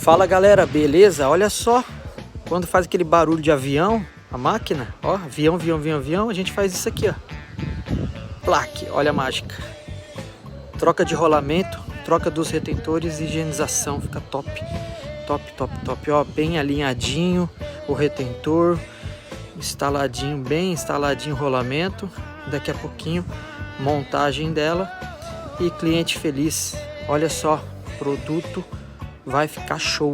Fala galera, beleza? Olha só, quando faz aquele barulho de avião, a máquina, ó, avião, a gente faz isso aqui, ó. Plaque, olha a mágica. Troca de rolamento, troca dos retentores, higienização, fica top. Top, ó, bem alinhadinho o retentor, instaladinho, bem instaladinho o rolamento. Daqui a pouquinho, montagem dela e cliente feliz. Olha só, produto vai ficar show.